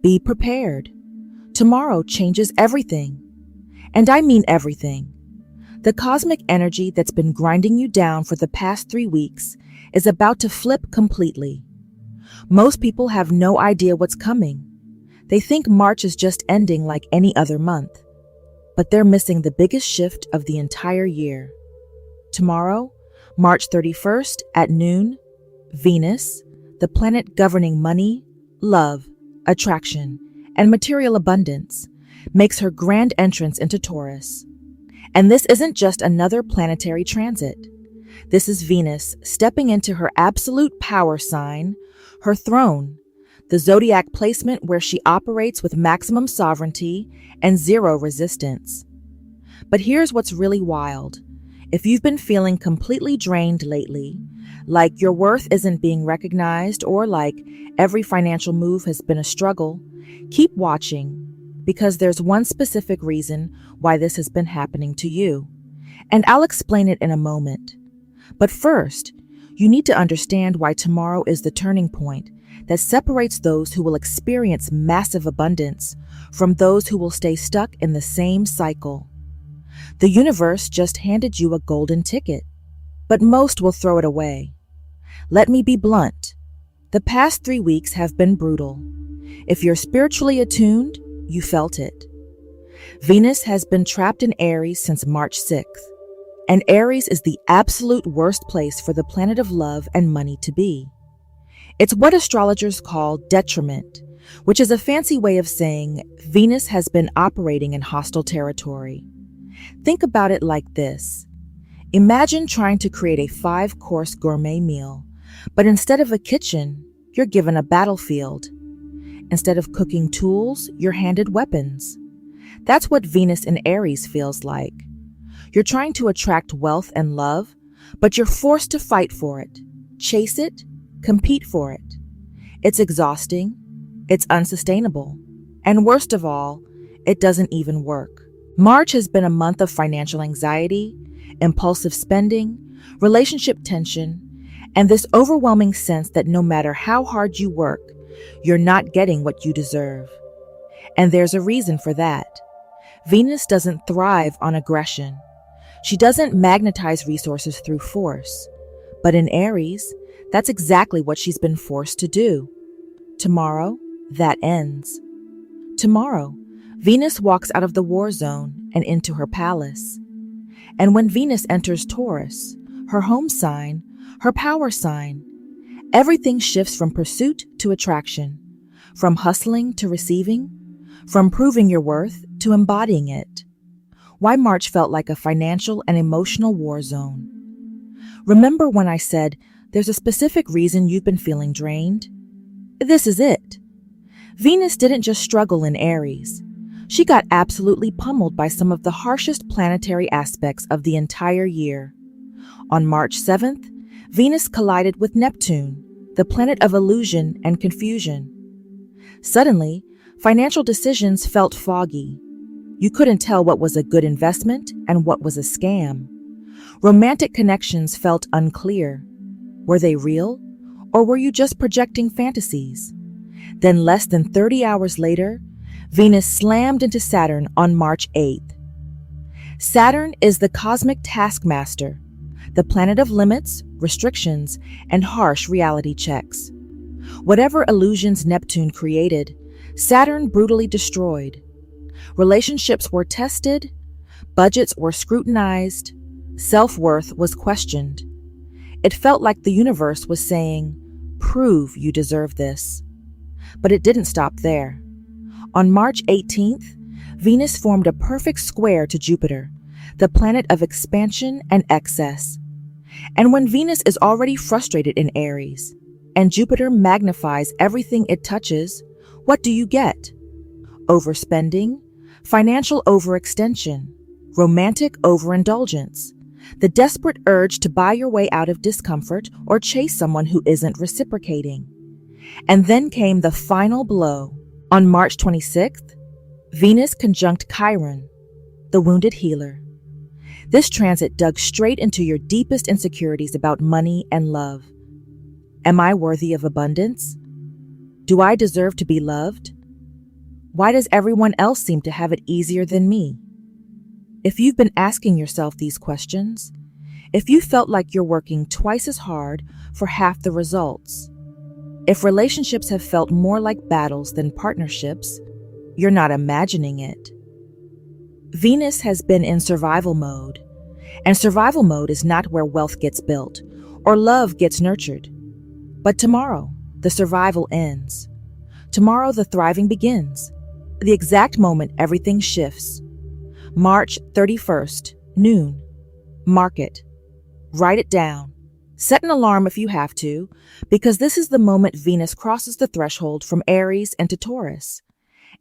Be prepared. Tomorrow changes everything. And I mean everything. The cosmic energy that's been grinding you down for the past 3 weeks is about to flip completely. Most people have no idea what's coming. They think March is just ending like any other month. But they're missing the biggest shift of the entire year. Tomorrow, March 31st at noon, Venus, the planet governing money, love, attraction, and material abundance, makes her grand entrance into Taurus. And this isn't just another planetary transit. This is Venus stepping into her absolute power sign, her throne, the zodiac placement where she operates with maximum sovereignty and zero resistance. But here's what's really wild. If you've been feeling completely drained lately, like your worth isn't being recognized or like every financial move has been a struggle, keep watching, because there's one specific reason why this has been happening to you. And I'll explain it in a moment. But first, you need to understand why tomorrow is the turning point that separates those who will experience massive abundance from those who will stay stuck in the same cycle. The universe just handed you a golden ticket, but most will throw it away. Let me be blunt. The past 3 weeks have been brutal. If you're spiritually attuned, you felt it. Venus has been trapped in Aries since March 6th, and Aries is the absolute worst place for the planet of love and money to be. It's what astrologers call detriment, which is a fancy way of saying Venus has been operating in hostile territory. Think about it like this. Imagine trying to create a 5-course gourmet meal, but instead of a kitchen, you're given a battlefield. Instead of cooking tools, you're handed weapons. That's what Venus in Aries feels like. You're trying to attract wealth and love, but you're forced to fight for it, chase it, compete for it. It's exhausting, it's unsustainable, and worst of all, it doesn't even work. March has been a month of financial anxiety, impulsive spending, relationship tension, and this overwhelming sense that no matter how hard you work, you're not getting what you deserve. And there's a reason for that. Venus doesn't thrive on aggression. She doesn't magnetize resources through force. But in Aries, that's exactly what she's been forced to do. Tomorrow, that ends. Tomorrow, Venus walks out of the war zone and into her palace. And when Venus enters Taurus, her home sign, her power sign, everything shifts from pursuit to attraction, from hustling to receiving, from proving your worth to embodying it. Why March felt like a financial and emotional war zone. Remember when I said there's a specific reason you've been feeling drained? This is it. Venus didn't just struggle in Aries. She got absolutely pummeled by some of the harshest planetary aspects of the entire year. On March 7th, Venus collided with Neptune, the planet of illusion and confusion. Suddenly, financial decisions felt foggy. You couldn't tell what was a good investment and what was a scam. Romantic connections felt unclear. Were they real, or were you just projecting fantasies? Then less than 30 hours later, Venus slammed into Saturn on March 8th. Saturn is the cosmic taskmaster, the planet of limits, restrictions, and harsh reality checks. Whatever illusions Neptune created, Saturn brutally destroyed. Relationships were tested, budgets were scrutinized, self-worth was questioned. It felt like the universe was saying, "Prove you deserve this." But it didn't stop there. On March 18th, Venus formed a perfect square to Jupiter, the planet of expansion and excess. And when Venus is already frustrated in Aries, and Jupiter magnifies everything it touches, what do you get? Overspending, financial overextension, romantic overindulgence, the desperate urge to buy your way out of discomfort or chase someone who isn't reciprocating. And then came the final blow. On March 26th, Venus conjunct Chiron, the wounded healer. This transit dug straight into your deepest insecurities about money and love. Am I worthy of abundance? Do I deserve to be loved? Why does everyone else seem to have it easier than me? If you've been asking yourself these questions, if you felt like you're working twice as hard for half the results, if relationships have felt more like battles than partnerships, you're not imagining it. Venus has been in survival mode, and survival mode is not where wealth gets built or love gets nurtured. But tomorrow, the survival ends. Tomorrow, the thriving begins. The exact moment everything shifts. March 31st, noon. Mark it. Write it down. Set an alarm if you have to, because this is the moment Venus crosses the threshold from Aries into Taurus,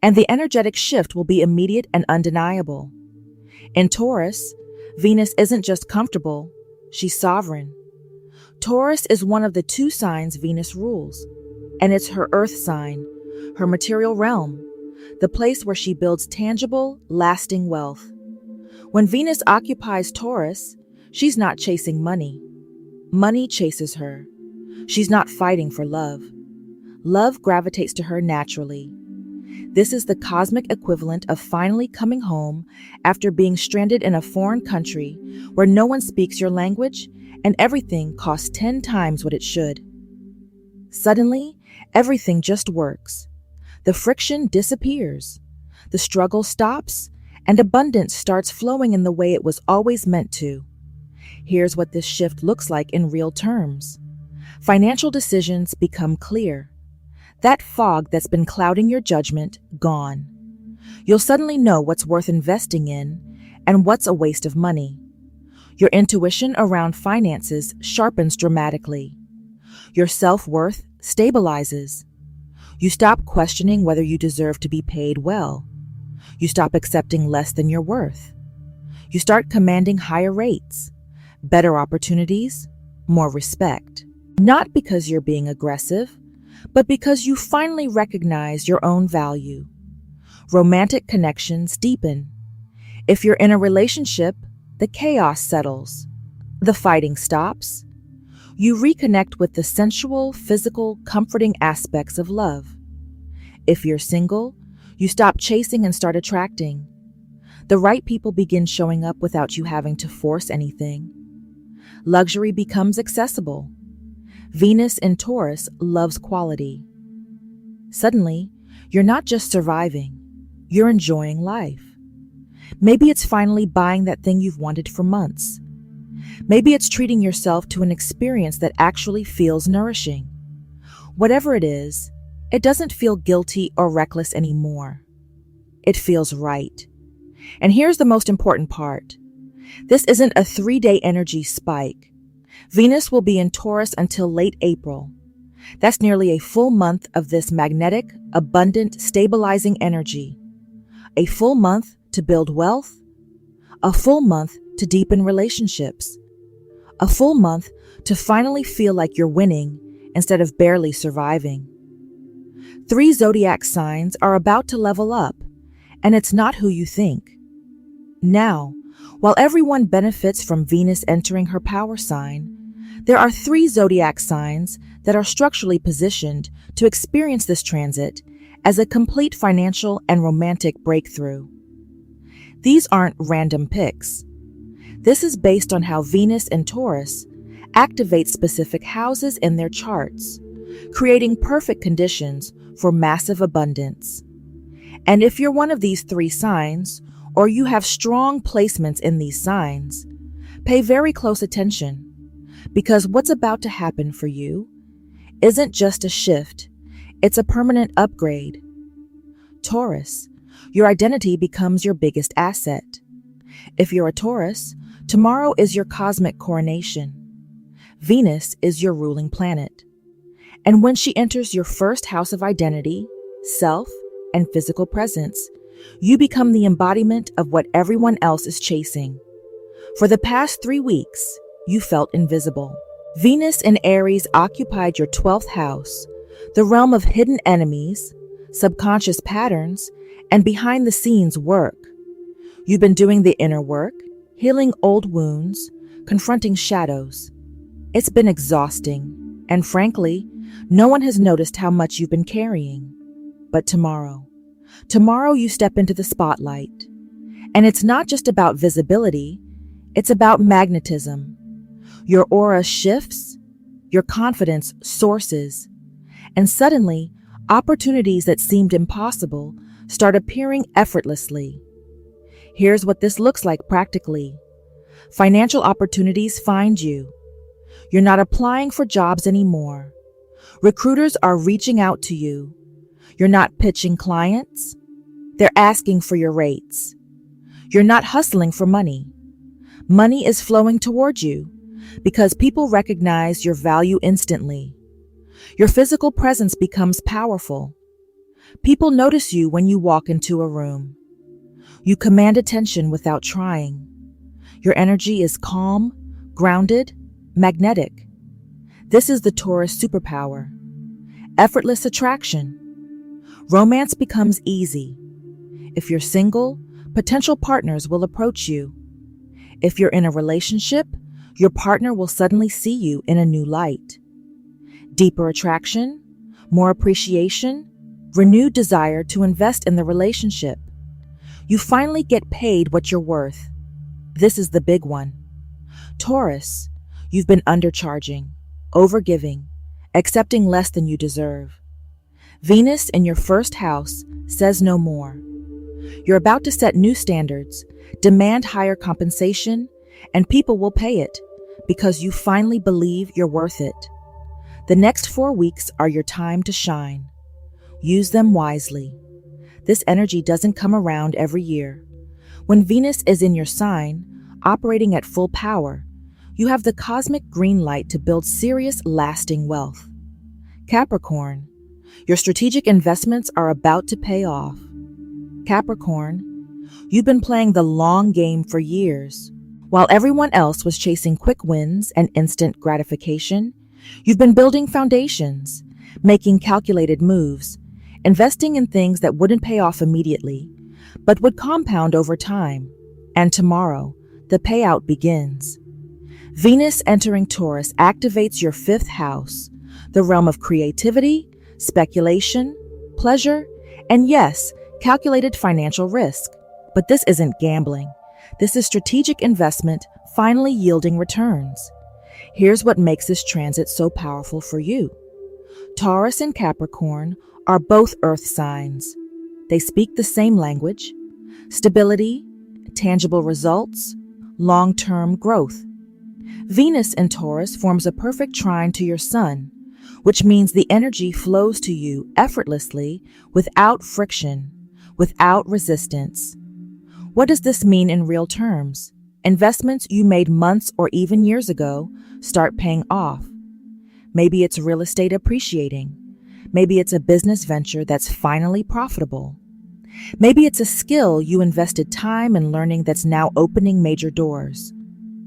and the energetic shift will be immediate and undeniable. In Taurus, Venus isn't just comfortable, she's sovereign. Taurus is one of the two signs Venus rules, and it's her earth sign, her material realm, the place where she builds tangible, lasting wealth. When Venus occupies Taurus, she's not chasing money. Money chases her. She's not fighting for love. Love gravitates to her naturally. This is the cosmic equivalent of finally coming home after being stranded in a foreign country where no one speaks your language and everything costs 10 times what it should. Suddenly, everything just works. The friction disappears. The struggle stops, and abundance starts flowing in the way it was always meant to. Here's what this shift looks like in real terms. Financial decisions become clear. That fog that's been clouding your judgment, gone. You'll suddenly know what's worth investing in and what's a waste of money. Your intuition around finances sharpens dramatically. Your self-worth stabilizes. You stop questioning whether you deserve to be paid well. You stop accepting less than your worth. You start commanding higher rates, better opportunities, more respect. Not because you're being aggressive, but because you finally recognize your own value. Romantic connections deepen. If you're in a relationship, the chaos settles. The fighting stops. You reconnect with the sensual, physical, comforting aspects of love. If you're single, you stop chasing and start attracting. The right people begin showing up without you having to force anything. Luxury becomes accessible. Venus in Taurus loves quality. Suddenly, you're not just surviving, you're enjoying life. Maybe it's finally buying that thing you've wanted for months. Maybe it's treating yourself to an experience that actually feels nourishing. Whatever it is, it doesn't feel guilty or reckless anymore. It feels right. And here's the most important part. This isn't a 3-day energy spike. Venus will be in Taurus until late April. That's nearly a full month of this magnetic, abundant, stabilizing energy. A full month to build wealth. A full month to deepen relationships. A full month to finally feel like you're winning instead of barely surviving. 3 zodiac signs are about to level up, and it's not who you think. Now, while everyone benefits from Venus entering her power sign, there are 3 zodiac signs that are structurally positioned to experience this transit as a complete financial and romantic breakthrough. These aren't random picks. This is based on how Venus in Taurus activates specific houses in their charts, creating perfect conditions for massive abundance. And if you're one of these 3 signs, or you have strong placements in these signs, pay very close attention, because what's about to happen for you isn't just a shift, it's a permanent upgrade. Taurus, your identity becomes your biggest asset. If you're a Taurus, tomorrow is your cosmic coronation. Venus is your ruling planet. And when she enters your first house of identity, self, and physical presence, you become the embodiment of what everyone else is chasing. For the past 3 weeks, you felt invisible. Venus in Aries occupied your 12th house, the realm of hidden enemies, subconscious patterns, and behind-the-scenes work. You've been doing the inner work, healing old wounds, confronting shadows. It's been exhausting, and frankly, no one has noticed how much you've been carrying. But tomorrow, Tomorrow you step into the spotlight. And it's not just about visibility, it's about magnetism. Your aura shifts, your confidence sources, and suddenly, opportunities that seemed impossible start appearing effortlessly. Here's what this looks like practically. Financial opportunities find you. You're not applying for jobs anymore. Recruiters are reaching out to you. You're not pitching clients. They're asking for your rates. You're not hustling for money. Money is flowing toward you because people recognize your value instantly. Your physical presence becomes powerful. People notice you when you walk into a room. You command attention without trying. Your energy is calm, grounded, magnetic. This is the Taurus superpower. Effortless attraction. Romance becomes easy. If you're single, potential partners will approach you. If you're in a relationship, your partner will suddenly see you in a new light. Deeper attraction, more appreciation, renewed desire to invest in the relationship. You finally get paid what you're worth. This is the big one. Taurus, you've been undercharging, overgiving, accepting less than you deserve. Venus in your first house says no more. You're about to set new standards, demand higher compensation, and people will pay it because you finally believe you're worth it. The next 4 weeks are your time to shine. Use them wisely. This energy doesn't come around every year. When Venus is in your sign, operating at full power, you have the cosmic green light to build serious, lasting wealth. Capricorn, your strategic investments are about to pay off. Capricorn, you've been playing the long game for years. While everyone else was chasing quick wins and instant gratification, you've been building foundations, making calculated moves, investing in things that wouldn't pay off immediately, but would compound over time. And tomorrow, the payout begins. Venus entering Taurus activates your fifth house, the realm of creativity, speculation, pleasure, and yes, calculated financial risk. But this isn't gambling. This is strategic investment finally yielding returns. Here's what makes this transit so powerful for you. Taurus and Capricorn are both earth signs. They speak the same language: stability, tangible results, long-term growth. Venus in Taurus forms a perfect trine to your sun, which means the energy flows to you effortlessly, without friction, without resistance. What does this mean in real terms? Investments you made months or even years ago start paying off. Maybe it's real estate appreciating. Maybe it's a business venture that's finally profitable. Maybe it's a skill you invested time in learning that's now opening major doors.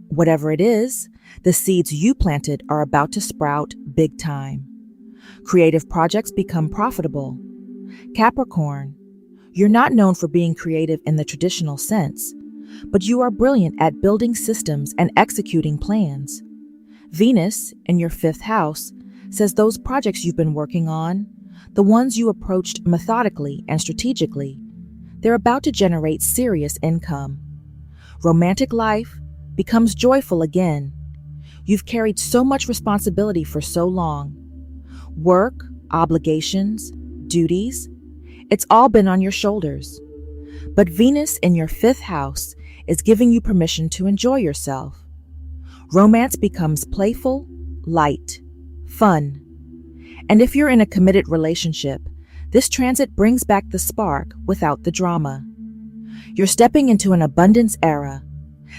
Whatever it is, the seeds you planted are about to sprout big time. Creative projects become profitable. Capricorn, you're not known for being creative in the traditional sense, but you are brilliant at building systems and executing plans. Venus, in your fifth house, says those projects you've been working on, the ones you approached methodically and strategically, they're about to generate serious income. Romantic life becomes joyful again. You've carried so much responsibility for so long. Work, obligations, duties, it's all been on your shoulders. But Venus in your fifth house is giving you permission to enjoy yourself. Romance becomes playful, light, fun. And if you're in a committed relationship, this transit brings back the spark without the drama. You're stepping into an abundance era.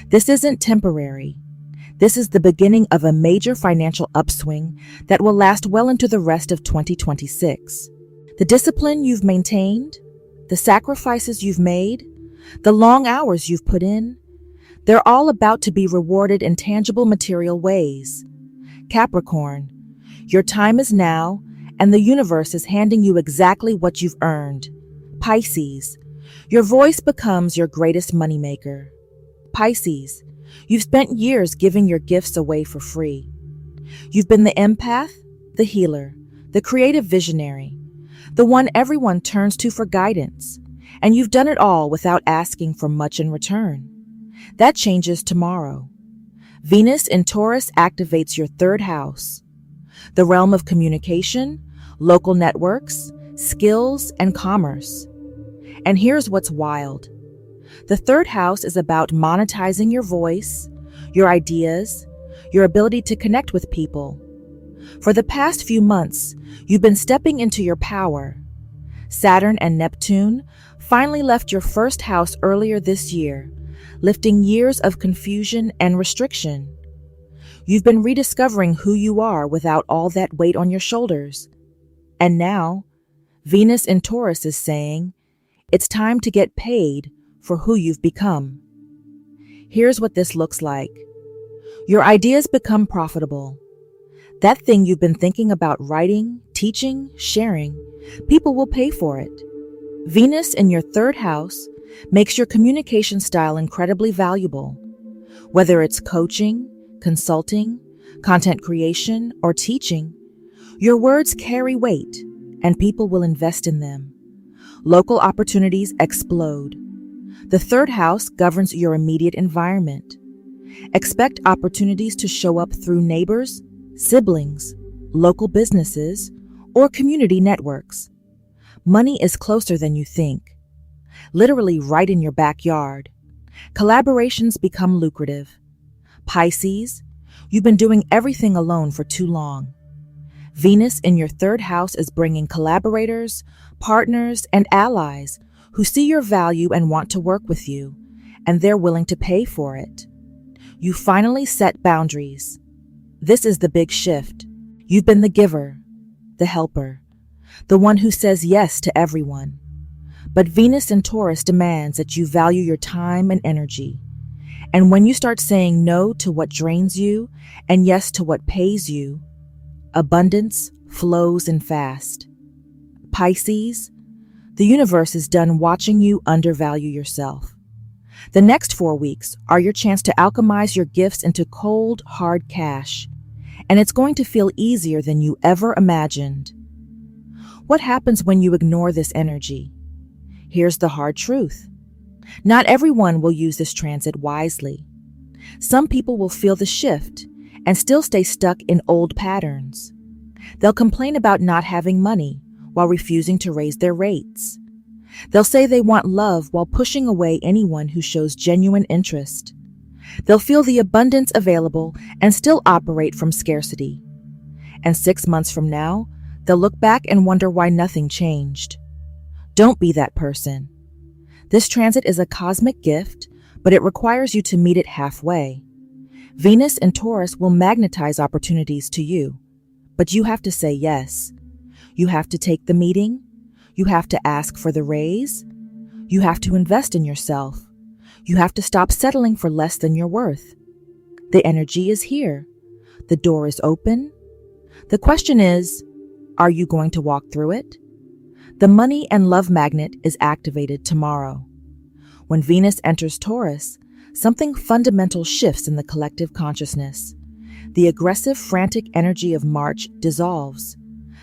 This isn't temporary. This is the beginning of a major financial upswing that will last well into the rest of 2026. The discipline you've maintained, the sacrifices you've made, the long hours you've put in, they're all about to be rewarded in tangible material ways. Capricorn, your time is now, and the universe is handing you exactly what you've earned. Pisces, your voice becomes your greatest moneymaker. Pisces, you've spent years giving your gifts away for free. You've been the empath, the healer, the creative visionary, the one everyone turns to for guidance, and you've done it all without asking for much in return. That changes tomorrow. Venus in Taurus activates your third house, the realm of communication, local networks, skills, and commerce. And here's what's wild. The third house is about monetizing your voice, your ideas, your ability to connect with people. For the past few months, you've been stepping into your power. Saturn and Neptune finally left your first house earlier this year, lifting years of confusion and restriction. You've been rediscovering who you are without all that weight on your shoulders. And now, Venus in Taurus is saying, it's time to get paid for who you've become. Here's what this looks like. Your ideas become profitable. That thing you've been thinking about writing, teaching, sharing, people will pay for it. Venus in your third house makes your communication style incredibly valuable. Whether it's coaching, consulting, content creation, or teaching, your words carry weight, and people will invest in them. Local opportunities explode. The third house governs your immediate environment. Expect opportunities to show up through neighbors, siblings, local businesses, or community networks. Money is closer than you think, literally right in your backyard. Collaborations become lucrative. Pisces, you've been doing everything alone for too long. Venus in your third house is bringing collaborators, partners, and allies who see your value and want to work with you, and they're willing to pay for it. You finally set boundaries. This is the big shift. You've been the giver, the helper, the one who says yes to everyone. But Venus in Taurus demands that you value your time and energy. And when you start saying no to what drains you and yes to what pays you, abundance flows in fast. Pisces, the universe is done watching you undervalue yourself. The next 4 weeks are your chance to alchemize your gifts into cold, hard cash, and it's going to feel easier than you ever imagined. What happens when you ignore this energy? Here's the hard truth. Not everyone will use this transit wisely. Some people will feel the shift and still stay stuck in old patterns. They'll complain about not having money while refusing to raise their rates. They'll say they want love while pushing away anyone who shows genuine interest. They'll feel the abundance available and still operate from scarcity. And 6 months from now, they'll look back and wonder why nothing changed. Don't be that person. This transit is a cosmic gift, but it requires you to meet it halfway. Venus in Taurus will magnetize opportunities to you, but you have to say yes. You have to take the meeting. You have to ask for the raise. You have to invest in yourself. You have to stop settling for less than you're worth. The energy is here. The door is open. The question is, are you going to walk through it? The money and love magnet is activated tomorrow. When Venus enters Taurus, something fundamental shifts in the collective consciousness. The aggressive, frantic energy of March dissolves.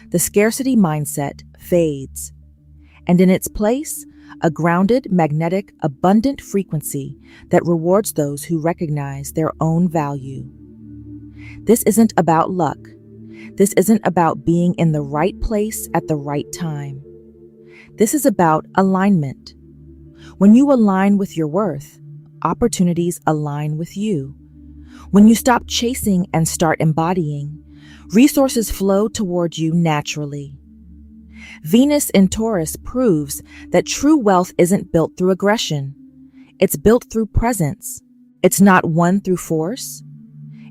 The scarcity mindset fades. And in its place, a grounded, magnetic, abundant frequency that rewards those who recognize their own value. This isn't about luck. This isn't about being in the right place at the right time. This is about alignment. When you align with your worth, opportunities align with you. When you stop chasing and start embodying, resources flow toward you naturally. Venus in Taurus proves that true wealth isn't built through aggression. It's built through presence. It's not won through force.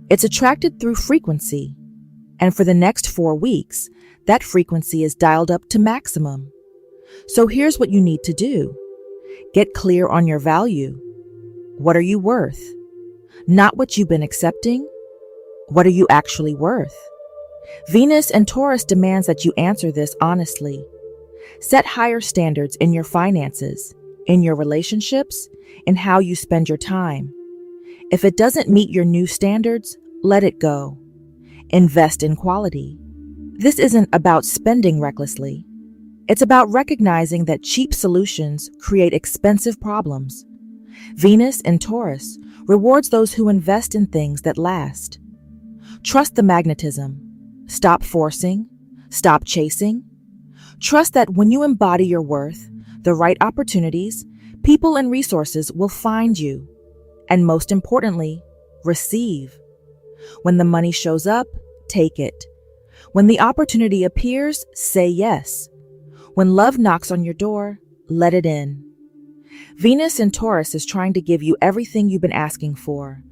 It's attracted through frequency. And for the next 4 weeks, that frequency is dialed up to maximum. So here's what you need to do. Get clear on your value. What are you worth? Not what you've been accepting. What are you actually worth? Venus and Taurus demands that you answer this honestly. Set higher standards in your finances, in your relationships, in how you spend your time. If it doesn't meet your new standards, let it go. Invest in quality. This isn't about spending recklessly. It's about recognizing that cheap solutions create expensive problems. Venus in Taurus rewards those who invest in things that last. Trust the magnetism. Stop forcing. Stop chasing. Trust that when you embody your worth, the right opportunities, people, and resources will find you. And most importantly, receive. When the money shows up, take it. When the opportunity appears, say yes. When love knocks on your door, let it in. Venus in Taurus is trying to give you everything you've been asking for,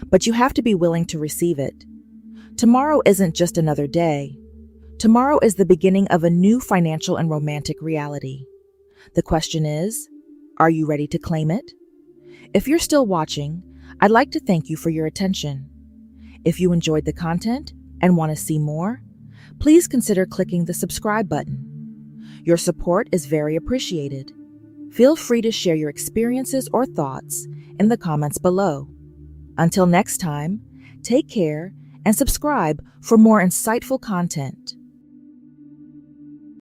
but you have to be willing to receive it. Tomorrow isn't just another day. Tomorrow is the beginning of a new financial and romantic reality. The question is, are you ready to claim it? If you're still watching, I'd like to thank you for your attention. If you enjoyed the content and want to see more, please consider clicking the subscribe button. Your support is very appreciated. Feel free to share your experiences or thoughts in the comments below. Until next time, take care and subscribe for more insightful content.